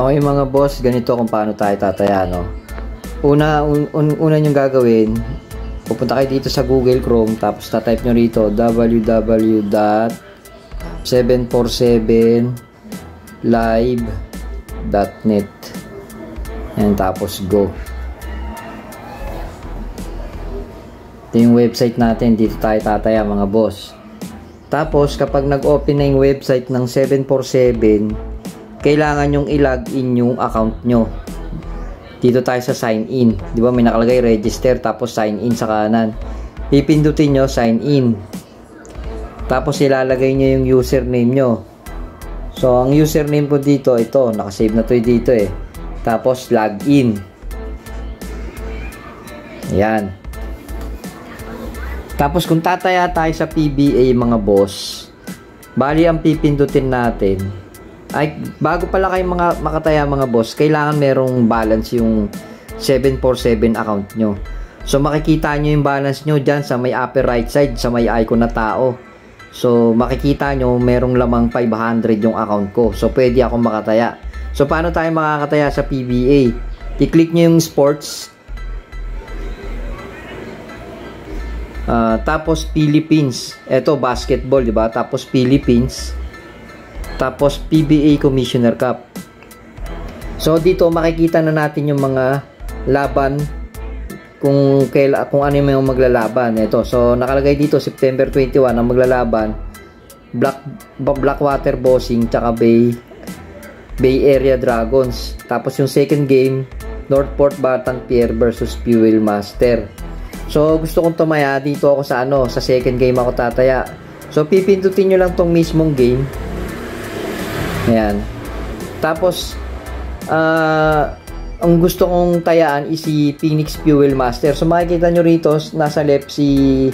Okay mga boss, ganito kung paano tayo tataya, no? Una nyo gagawin, pupunta kayo dito sa Google Chrome, tapos tatype nyo rito www.747live.net. Yan, tapos go. Ito yung website natin, dito tayo tataya mga boss. Tapos kapag nag-open na yung website ng 747, kailangan yung i-login yung account nyo. Dito tayo sa sign in. Di ba may nakalagay register tapos sign in sa kanan. Pipindutin nyo sign in. Tapos ilalagay nyo yung username nyo. So ang username ko dito, ito, nakasave na to dito eh. Tapos login. Ayan. Tapos kung tataya tayo sa PBA mga boss, bali ang pipindutin natin ay, bago pala kayo makataya mga boss, kailangan merong balance yung 747 account nyo. So makikita nyo yung balance nyo dyan sa may upper right side, sa may icon na tao. So makikita nyo merong lamang 500 yung account ko. So pwede akong makataya. So paano tayo makakataya sa PBA? I-click nyo yung sports, tapos Philippines. Eto basketball, diba? Tapos Philippines, tapos PBA Commissioner Cup. So dito makikita na natin yung mga laban, kung ano yung maglalaban. Ito, so nakalagay dito September 21 ang maglalaban, Blackwater Bossing tsaka Bay Area Dragons. Tapos yung second game, Northport Batang Pier versus Fuel Master. So gusto kong tumaya dito ako sa sa second game ako tataya. So pipindutin nyo lang tong mismong game. Ayan. Tapos ang gusto kong tayaan is si Phoenix Fuel Master. So makikita nyo rito nasa left si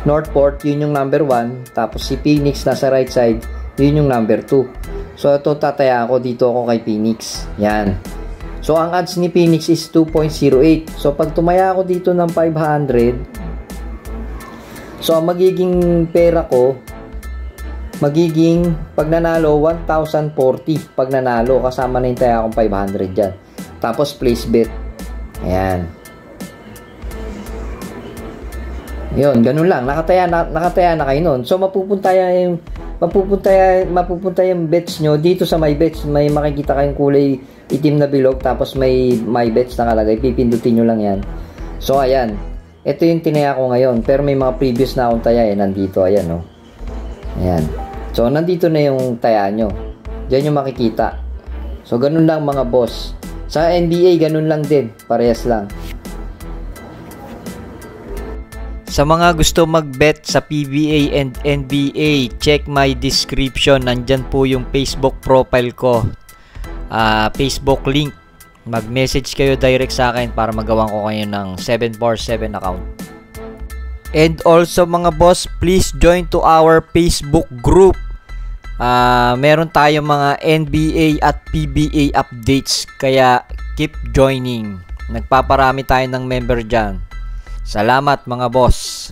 Northport, yun yung number 1. Tapos si Phoenix nasa right side, yun yung number 2. So ito tataya ako, dito ako kay Phoenix. Yan. So ang odds ni Phoenix is 2.08. So pag tumaya ako dito ng 500, so ang magiging pera ko, magiging pag nanalo 1,040 pag nanalo, kasama na yung taya akong 500 dyan. Tapos place bet. Ayan. Yun, ganun lang. Nakataya na kayo nun. So mapupunta yung bets nyo dito sa my bets. May makikita kayong kulay itim na bilog, tapos may my bets nakalagay. Pipindutin nyo lang yan. So ayan, ito yung tinaya ko ngayon, pero may mga previous na akong taya nandito. Ayan, no. Ayan. So nandito na yung taya nyo. Diyan yung makikita. So ganun lang mga boss. Sa NBA ganun lang din, parehas lang. Sa mga gusto mag-bet sa PBA and NBA, check my description. Nandyan po yung Facebook profile ko. Facebook link. Mag-message kayo direct sa akin para magawan ko kayo ng 747 account. And also mga boss, please join to our Facebook group. Meron tayong mga NBA at PBA updates, kaya keep joining. Nagpaparami tayo ng member dyan. Salamat mga boss.